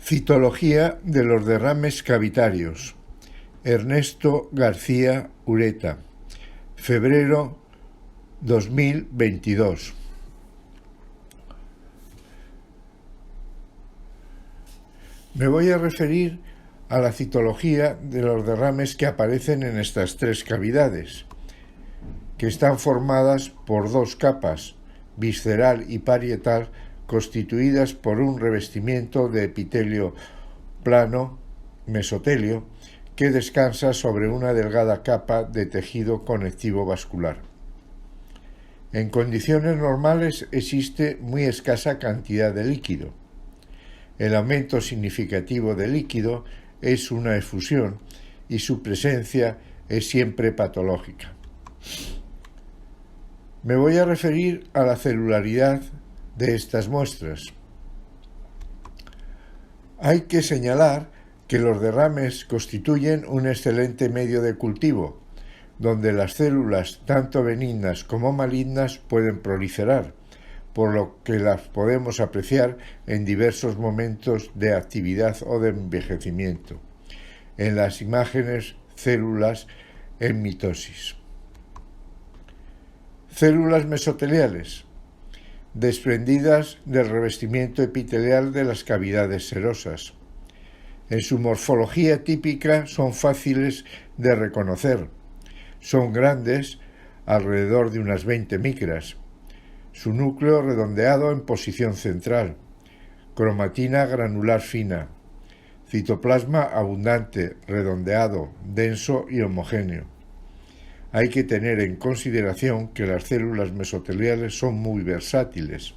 Citología de los derrames cavitarios. Ernesto García Ureta. Febrero 2022. Me voy a referir a la citología de los derrames que aparecen en estas tres cavidades, que están formadas por dos capas, visceral y parietal, constituidas por un revestimiento de epitelio plano, mesotelio, que descansa sobre una delgada capa de tejido conectivo vascular. En condiciones normales existe muy escasa cantidad de líquido. El aumento significativo de líquido es una efusión y su presencia es siempre patológica. Me voy a referir a la celularidad de estas muestras. Hay que señalar que los derrames constituyen un excelente medio de cultivo, donde las células, tanto benignas como malignas, pueden proliferar, por lo que las podemos apreciar en diversos momentos de actividad o de envejecimiento. En las imágenes, células en mitosis. Células mesoteliales, desprendidas del revestimiento epitelial de las cavidades serosas. En su morfología típica son fáciles de reconocer. Son grandes, alrededor de unas 20 micras. Su núcleo redondeado en posición central. Cromatina granular fina. Citoplasma abundante, redondeado, denso y homogéneo. Hay que tener en consideración que las células mesoteliales son muy versátiles,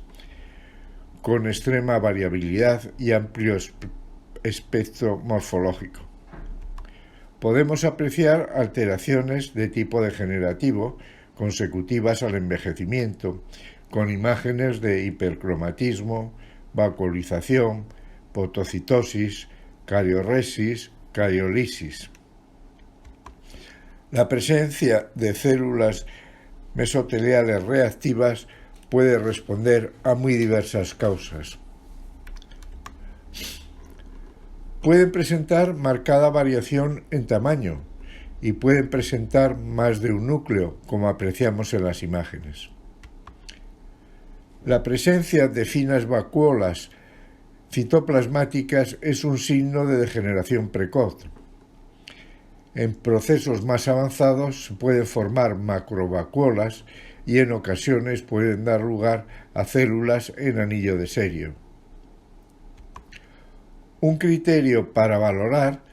con extrema variabilidad y amplio espectro morfológico. Podemos apreciar alteraciones de tipo degenerativo consecutivas al envejecimiento, con imágenes de hipercromatismo, vacuolización, fotocitosis, carioresis, cariolisis. La presencia de células mesoteliales reactivas puede responder a muy diversas causas. Pueden presentar marcada variación en tamaño y pueden presentar más de un núcleo, como apreciamos en las imágenes. La presencia de finas vacuolas citoplasmáticas es un signo de degeneración precoz. En procesos más avanzados se pueden formar macrovacuolas y en ocasiones pueden dar lugar a células en anillo de Serio. Un criterio para valorar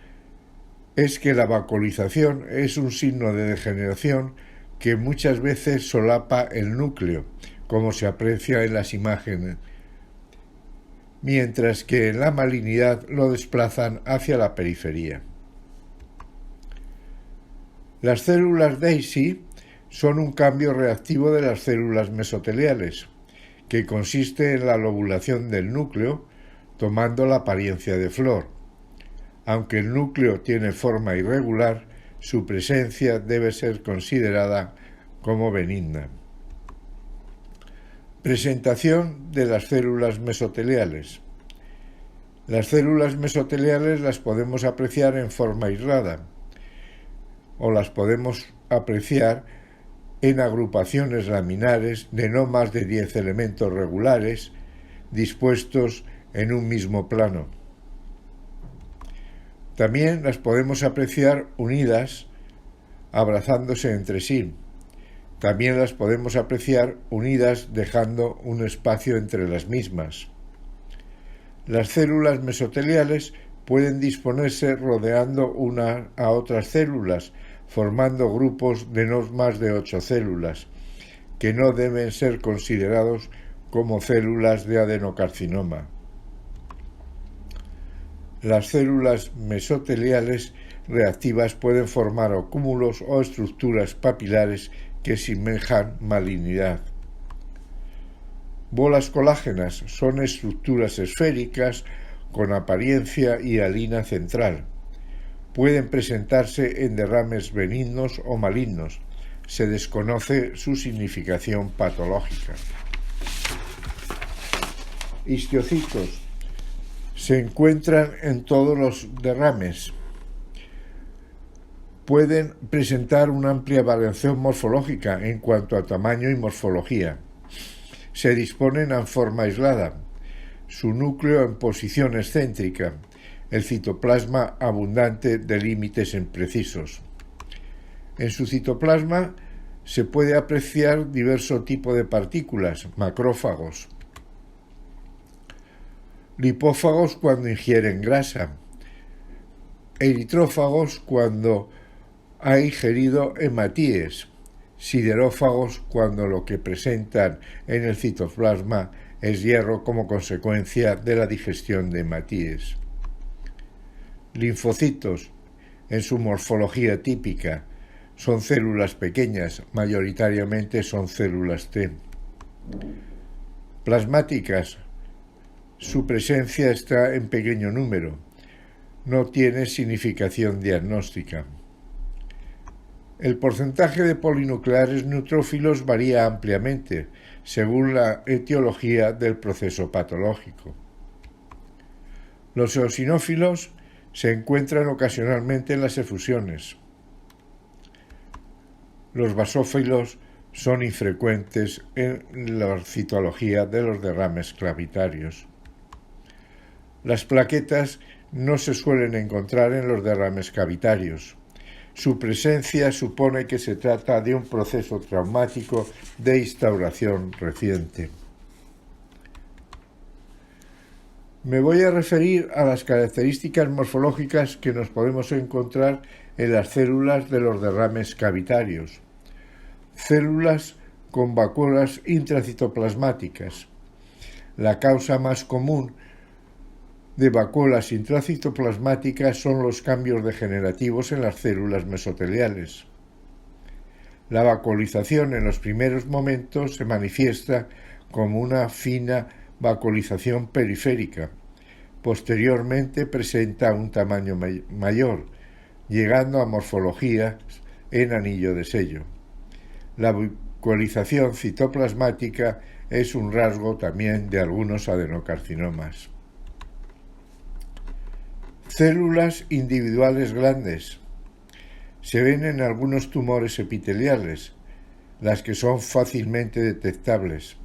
es que la vacuolización es un signo de degeneración que muchas veces solapa el núcleo, como se aprecia en las imágenes, mientras que en la malignidad lo desplazan hacia la periferia. Las células Daisy son un cambio reactivo de las células mesoteliales, que consiste en la lobulación del núcleo, tomando la apariencia de flor. Aunque el núcleo tiene forma irregular, su presencia debe ser considerada como benigna. Presentación de las células mesoteliales. Las células mesoteliales las podemos apreciar en forma aislada, o las podemos apreciar en agrupaciones laminares de no más de 10 elementos regulares dispuestos en un mismo plano. También las podemos apreciar unidas, abrazándose entre sí. También las podemos apreciar unidas dejando un espacio entre las mismas. Las células mesoteliales pueden disponerse rodeando una a otras células, formando grupos de no más de 8 células, que no deben ser considerados como células de adenocarcinoma. Las células mesoteliales reactivas pueden formar cúmulos o estructuras papilares que semejan malignidad. Bolas colágenas son estructuras esféricas con apariencia hialina central. Pueden presentarse en derrames benignos o malignos. Se desconoce su significación patológica. Histocitos Se encuentran en todos los derrames. Pueden presentar una amplia variación morfológica en cuanto a tamaño y morfología. Se disponen en forma aislada, su núcleo en posición excéntrica, el citoplasma abundante de límites imprecisos. En su citoplasma se puede apreciar diverso tipo de partículas, macrófagos, lipófagos cuando ingieren grasa, eritrófagos cuando ha ingerido hematíes, siderófagos cuando lo que presentan en el citoplasma es hierro como consecuencia de la digestión de hematíes. Linfocitos, en su morfología típica, son células pequeñas, mayoritariamente son células T. Plasmáticas, su presencia está en pequeño número, no tiene significación diagnóstica. El porcentaje de polinucleares neutrófilos varía ampliamente, según la etiología del proceso patológico. Los eosinófilos se encuentran ocasionalmente en las efusiones. Los basófilos son infrecuentes en la citología de los derrames cavitarios. Las plaquetas no se suelen encontrar en los derrames cavitarios. Su presencia supone que se trata de un proceso traumático de instauración reciente. Me voy a referir a las características morfológicas que nos podemos encontrar en las células de los derrames cavitarios. Células con vacuolas intracitoplasmáticas. La causa más común de vacuolas intracitoplasmáticas son los cambios degenerativos en las células mesoteliales. La vacuolización en los primeros momentos se manifiesta como una fina vacuolización periférica. Posteriormente presenta un tamaño mayor, llegando a morfologías en anillo de sello. La vacuolización citoplasmática es un rasgo también de algunos adenocarcinomas. Células individuales grandes. Se ven en algunos tumores epiteliales, las que son fácilmente detectables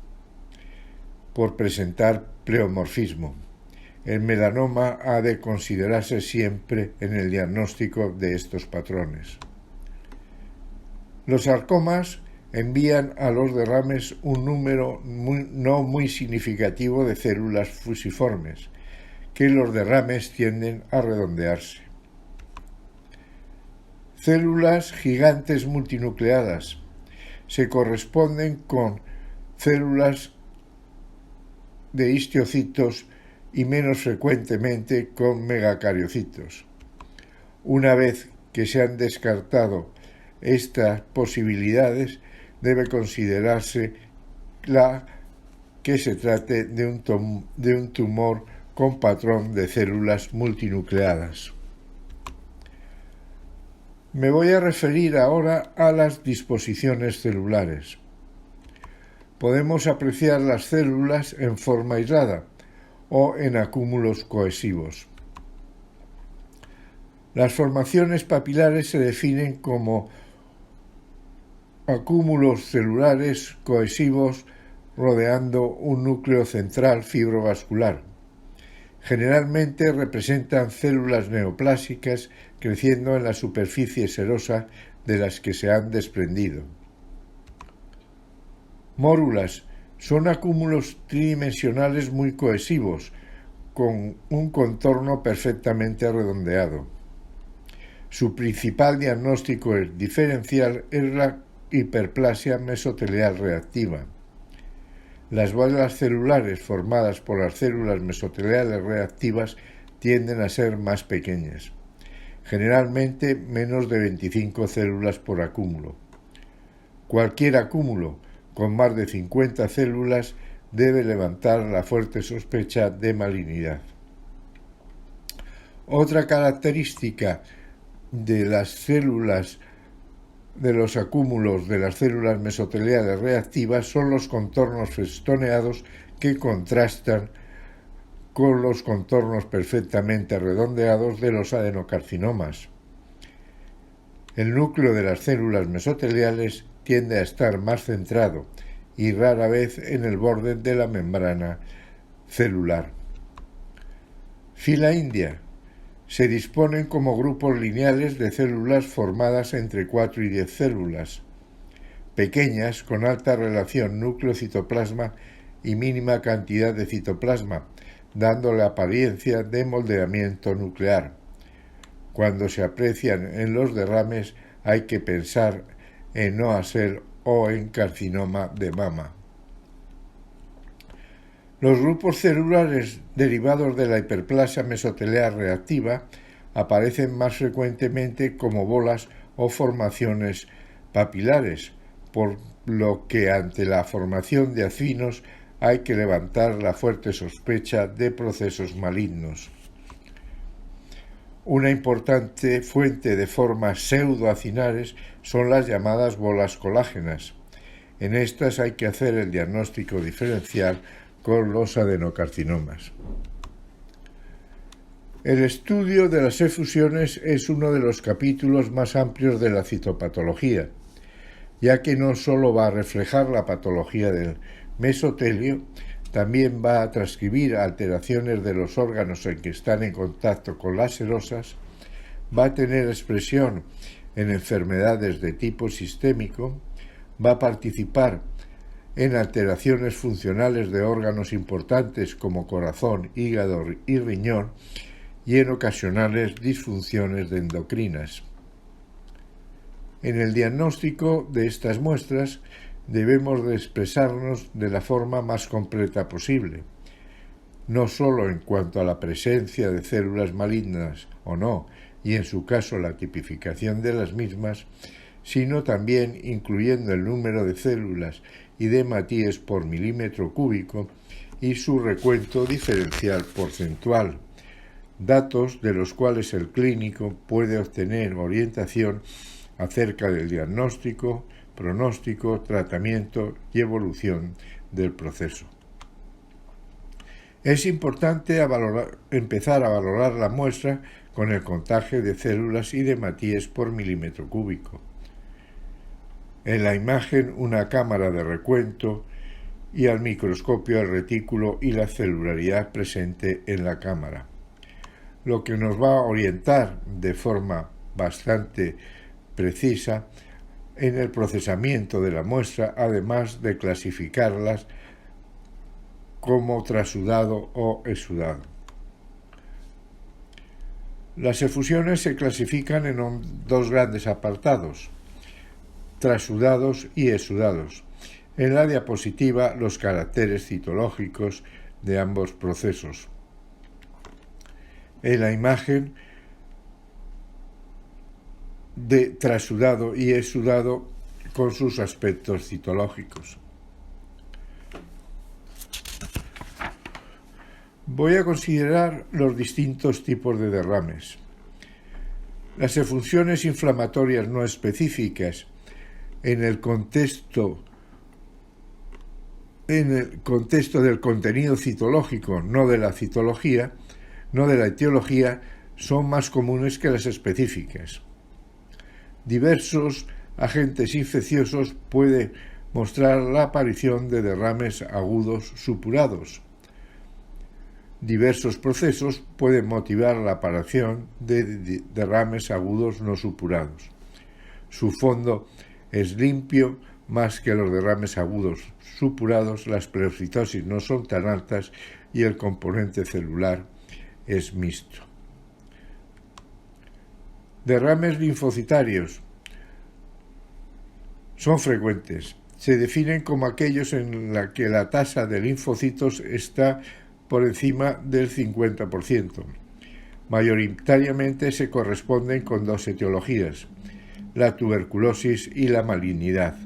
por presentar pleomorfismo. El melanoma ha de considerarse siempre en el diagnóstico de estos patrones. Los sarcomas envían a los derrames un número no muy significativo de células fusiformes, que los derrames tienden a redondearse. Células gigantes multinucleadas se corresponden con células de histiocitos y menos frecuentemente con megacariocitos. Una vez que se han descartado estas posibilidades, debe considerarse que se trate de un tumor con patrón de células multinucleadas. Me voy a referir ahora a las disposiciones celulares. Podemos apreciar las células en forma aislada o en acúmulos cohesivos. Las formaciones papilares se definen como acúmulos celulares cohesivos rodeando un núcleo central fibrovascular. Generalmente representan células neoplásicas creciendo en la superficie serosa de las que se han desprendido. Mórulas son acúmulos tridimensionales muy cohesivos, con un contorno perfectamente redondeado. Su principal diagnóstico diferencial es la hiperplasia mesotelial reactiva. Las bolas celulares formadas por las células mesoteliales reactivas tienden a ser más pequeñas, generalmente menos de 25 células por acúmulo. Cualquier acúmulo con más de 50 células debe levantar la fuerte sospecha de malignidad. Otra característica de las células de los acúmulos de las células mesoteliales reactivas son los contornos festoneados que contrastan con los contornos perfectamente redondeados de los adenocarcinomas. El núcleo de las células mesoteliales tiende a estar más centrado y rara vez en el borde de la membrana celular. Fila india. Se disponen como grupos lineales de células formadas entre 4 y 10 células, pequeñas con alta relación núcleo-citoplasma y mínima cantidad de citoplasma, dando la apariencia de moldeamiento nuclear. Cuando se aprecian en los derrames hay que pensar en NOASL o en carcinoma de mama. Los grupos celulares derivados de la hiperplasia mesotelial reactiva aparecen más frecuentemente como bolas o formaciones papilares, por lo que ante la formación de acinos hay que levantar la fuerte sospecha de procesos malignos. Una importante fuente de formas pseudoacinares son las llamadas bolas colágenas. En estas hay que hacer el diagnóstico diferencial con los adenocarcinomas. El estudio de las efusiones es uno de los capítulos más amplios de la citopatología, ya que no solo va a reflejar la patología del mesotelio, también va a transcribir alteraciones de los órganos en que están en contacto con las serosas, va a tener expresión en enfermedades de tipo sistémico, va a participar en alteraciones funcionales de órganos importantes como corazón, hígado y riñón y en ocasionales disfunciones de endocrinas. En el diagnóstico de estas muestras debemos de expresarnos de la forma más completa posible, no solo en cuanto a la presencia de células malignas o no, y en su caso la tipificación de las mismas, sino también incluyendo el número de células y de hematíes por milímetro cúbico y su recuento diferencial porcentual, datos de los cuales el clínico puede obtener orientación acerca del diagnóstico, pronóstico, tratamiento y evolución del proceso. Es importante empezar a valorar la muestra con el contaje de células y de hematíes por milímetro cúbico. En la imagen una cámara de recuento y al microscopio el retículo y la celularidad presente en la cámara, lo que nos va a orientar de forma bastante precisa en el procesamiento de la muestra, además de clasificarlas como trasudado o exudado. Las efusiones se clasifican en dos grandes apartados, trasudados y exudados. En la diapositiva los caracteres citológicos de ambos procesos. En la imagen de trasudado y exudado con sus aspectos citológicos. Voy a considerar los distintos tipos de derrames. Las efusiones inflamatorias no específicas en el contexto del contenido citológico, no de la citología, no de la etiología, son más comunes que las específicas. Diversos agentes infecciosos pueden mostrar la aparición de derrames agudos supurados. Diversos procesos pueden motivar la aparición de derrames agudos no supurados. Su fondo es limpio más que los derrames agudos supurados, las pleurocitosis no son tan altas y el componente celular es mixto. Derrames linfocitarios son frecuentes. Se definen como aquellos en los que la tasa de linfocitos está por encima del 50%. Mayoritariamente se corresponden con dos etiologías, la tuberculosis y la malignidad.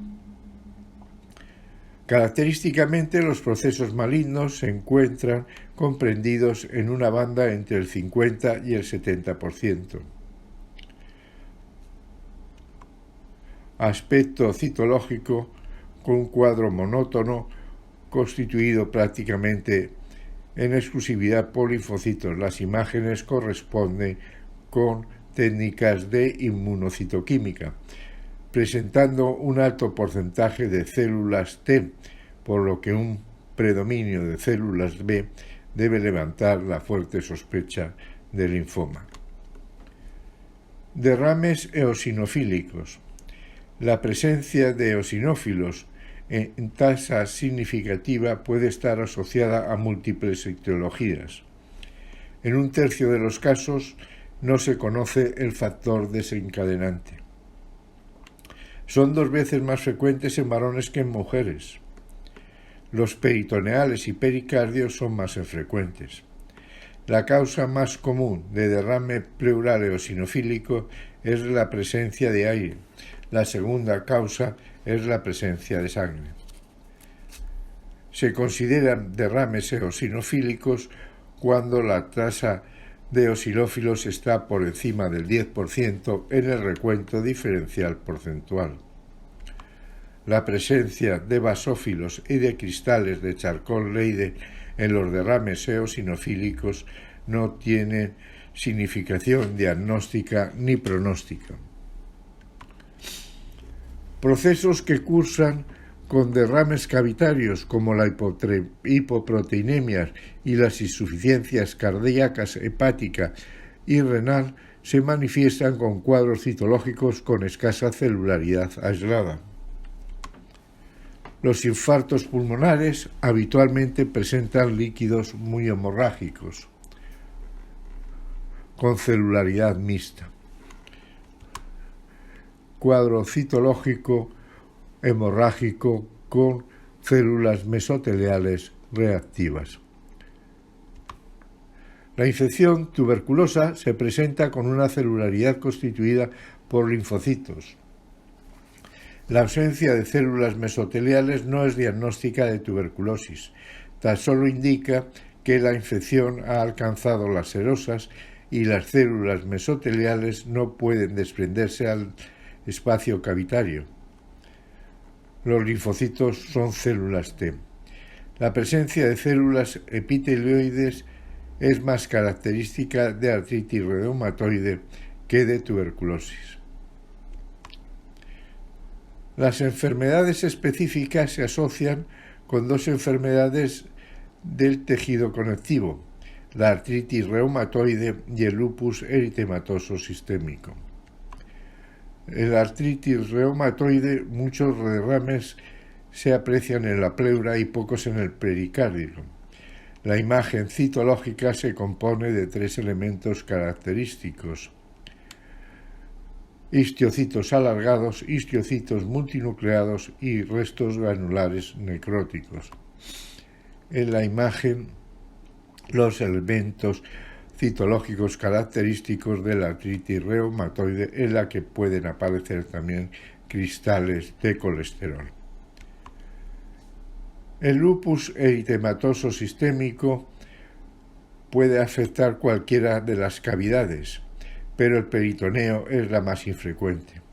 Característicamente, los procesos malignos se encuentran comprendidos en una banda entre el 50 y el 70%. Aspecto citológico con un cuadro monótono constituido prácticamente en exclusividad por linfocitos. Las imágenes corresponden con técnicas de inmunocitoquímica, presentando un alto porcentaje de células T, por lo que un predominio de células B debe levantar la fuerte sospecha de linfoma. Derrames eosinofílicos. La presencia de eosinófilos en tasa significativa puede estar asociada a múltiples etiologías. En un tercio de los casos no se conoce el factor desencadenante. Son 2 veces más frecuentes en varones que en mujeres. Los peritoneales y pericardios son más frecuentes. La causa más común de derrame pleural eosinofílico es la presencia de aire. La segunda causa es la presencia de sangre. Se consideran derrames eosinofílicos cuando la tasa de eosinófilos está por encima del 10% en el recuento diferencial porcentual. La presencia de basófilos y de cristales de Charcot-Leyden en los derrames eosinofílicos no tiene significación diagnóstica ni pronóstica. Procesos que cursan con derrames cavitarios como la hipoproteinemia y las insuficiencias cardíacas, hepática y renal se manifiestan con cuadros citológicos con escasa celularidad aislada. Los infartos pulmonares habitualmente presentan líquidos muy hemorrágicos, con celularidad mixta. Cuadro citológico hemorrágico con células mesoteliales reactivas. La infección tuberculosa se presenta con una celularidad constituida por linfocitos. La ausencia de células mesoteliales no es diagnóstica de tuberculosis, tan solo indica que la infección ha alcanzado las serosas y las células mesoteliales no pueden desprenderse al espacio cavitario. Los linfocitos son células T. La presencia de células epitelioides es más característica de artritis reumatoide que de tuberculosis. Las enfermedades específicas se asocian con 2 enfermedades del tejido conectivo, la artritis reumatoide y el lupus eritematoso sistémico. En la artritis reumatoide muchos derrames se aprecian en la pleura y pocos en el pericardio. La imagen citológica se compone de 3 elementos característicos: histiocitos alargados, histiocitos multinucleados y restos granulares necróticos. En la imagen, los elementos citológicos característicos de la artritis reumatoide, en la que pueden aparecer también cristales de colesterol. El lupus eritematoso sistémico puede afectar cualquiera de las cavidades, pero el peritoneo es la más infrecuente.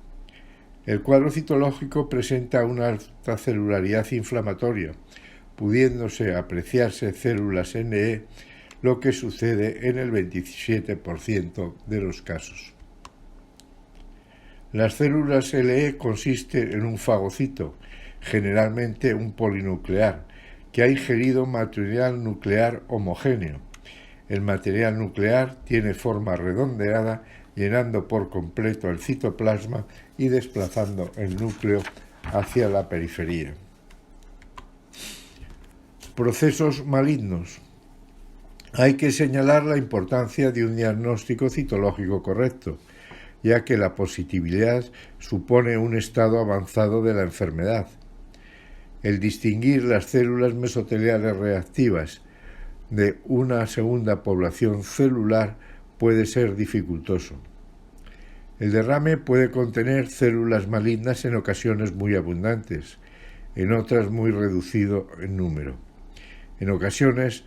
El cuadro citológico presenta una alta celularidad inflamatoria, pudiéndose apreciarse células NE, lo que sucede en el 27% de los casos. Las células LE consisten en un fagocito, generalmente un polinuclear, que ha ingerido material nuclear homogéneo. El material nuclear tiene forma redondeada, llenando por completo el citoplasma y desplazando el núcleo hacia la periferia. Procesos malignos. Hay que señalar la importancia de un diagnóstico citológico correcto, ya que la positividad supone un estado avanzado de la enfermedad. El distinguir las células mesoteliales reactivas de una segunda población celular puede ser dificultoso. El derrame puede contener células malignas en ocasiones muy abundantes, en otras muy reducido en número. En ocasiones,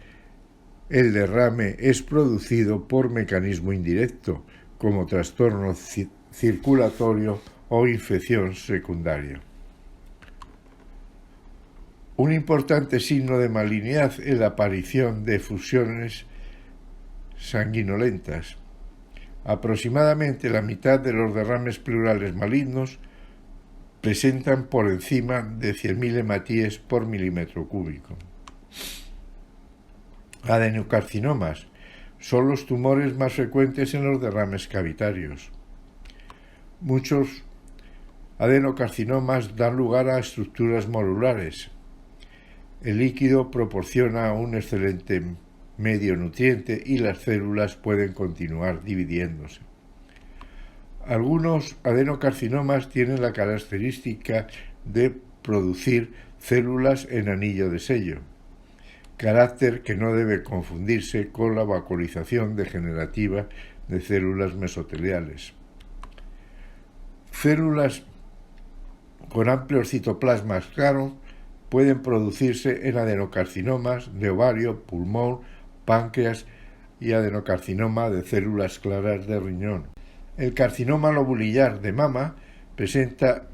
el derrame es producido por mecanismo indirecto, como trastorno circulatorio o infección secundaria. Un importante signo de malignidad es la aparición de efusiones sanguinolentas. Aproximadamente la mitad de los derrames pleurales malignos presentan por encima de 100.000 hematíes por milímetro cúbico. Adenocarcinomas son los tumores más frecuentes en los derrames cavitarios. Muchos adenocarcinomas dan lugar a estructuras modulares. El líquido proporciona un excelente medio nutriente y las células pueden continuar dividiéndose. Algunos adenocarcinomas tienen la característica de producir células en anillo de sello, carácter que no debe confundirse con la vacuolización degenerativa de células mesoteliales. Células con amplios citoplasmas claros pueden producirse en adenocarcinomas de ovario, pulmón, páncreas y adenocarcinoma de células claras de riñón. El carcinoma lobulillar de mama presenta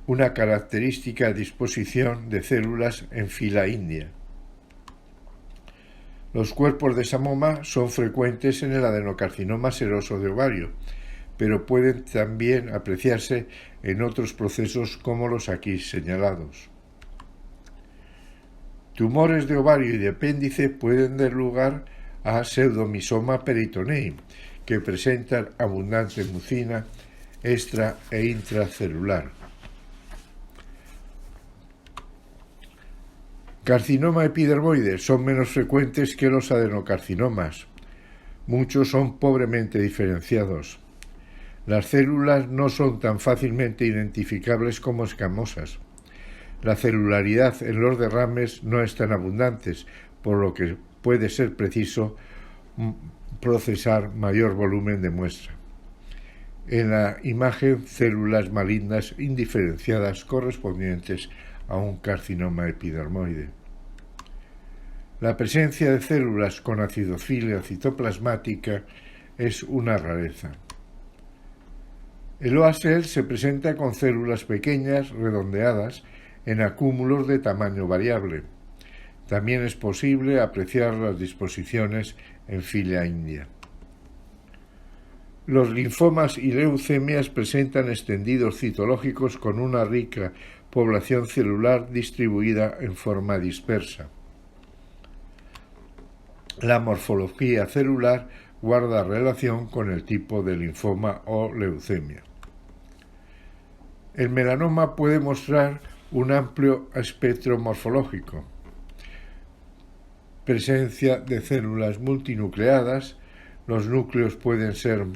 una característica disposición de células en fila india. Los cuerpos de samoma son frecuentes en el adenocarcinoma seroso de ovario, pero pueden también apreciarse en otros procesos como los aquí señalados. Tumores de ovario y de apéndice pueden dar lugar a pseudomisoma peritonei, que presentan abundante mucina extra e intracelular. Carcinoma epidermoide son menos frecuentes que los adenocarcinomas. Muchos son pobremente diferenciados. Las células no son tan fácilmente identificables como escamosas. La celularidad en los derrames no es tan abundantes, por lo que puede ser preciso procesar mayor volumen de muestra. En la imagen, células malignas indiferenciadas correspondientes a un carcinoma epidermoide. La presencia de células con acidofilia citoplasmática es una rareza. El OASL se presenta con células pequeñas, redondeadas, en acúmulos de tamaño variable. También es posible apreciar las disposiciones en fila india. Los linfomas y leucemias presentan extendidos citológicos con una rica población celular distribuida en forma dispersa. La morfología celular guarda relación con el tipo de linfoma o leucemia. El melanoma puede mostrar un amplio espectro morfológico, presencia de células multinucleadas, los núcleos pueden ser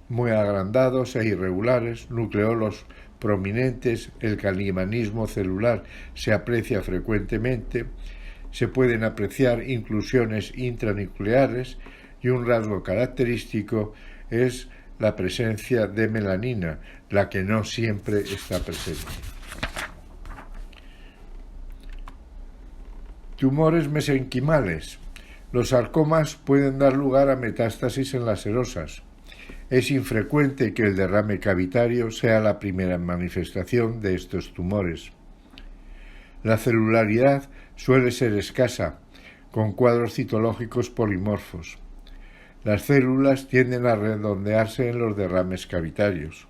muy agrandados e irregulares, nucleolos prominentes, el calimanismo celular se aprecia frecuentemente, se pueden apreciar inclusiones intranucleares y un rasgo característico es la presencia de melanina, la que no siempre está presente. Tumores mesenquimales. Los sarcomas pueden dar lugar a metástasis en las serosas. Es infrecuente que el derrame cavitario sea la primera manifestación de estos tumores. La celularidad suele ser escasa, con cuadros citológicos polimorfos. Las células tienden a redondearse en los derrames cavitarios.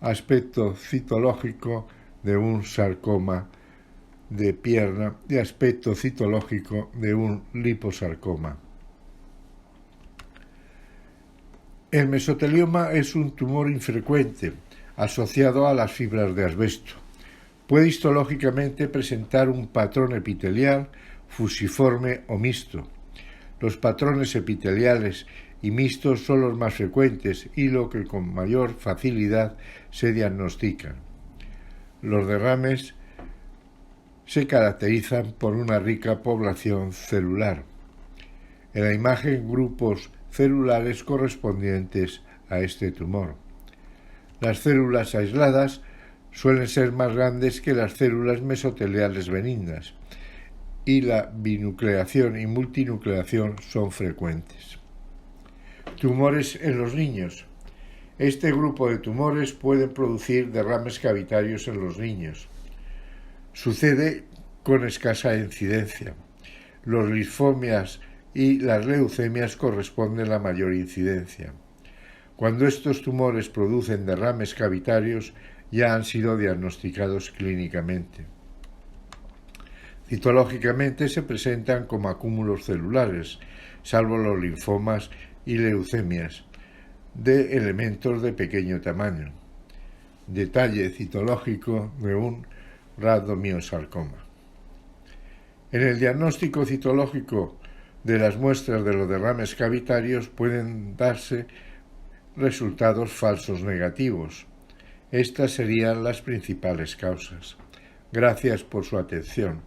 Aspecto citológico de un sarcoma de pierna y aspecto citológico de un liposarcoma. El mesotelioma es un tumor infrecuente asociado a las fibras de asbesto. Puede histológicamente presentar un patrón epitelial fusiforme o mixto. Los patrones epiteliales y mixtos son los más frecuentes y lo que con mayor facilidad se diagnostican. Los derrames se caracterizan por una rica población celular. En la imagen, grupos celulares correspondientes a este tumor. Las células aisladas suelen ser más grandes que las células mesoteliales benignas y la binucleación y multinucleación son frecuentes. Tumores en los niños. Este grupo de tumores pueden producir derrames cavitarios en los niños. Sucede con escasa incidencia. Los linfomias y las leucemias corresponden a la mayor incidencia. Cuando estos tumores producen derrames cavitarios, ya han sido diagnosticados clínicamente. Citológicamente se presentan como acúmulos celulares, salvo los linfomas y leucemias, de elementos de pequeño tamaño. Detalle citológico de un radomiosarcoma. En el diagnóstico citológico de las muestras de los derrames cavitarios pueden darse resultados falsos negativos. Estas serían las principales causas. Gracias por su atención.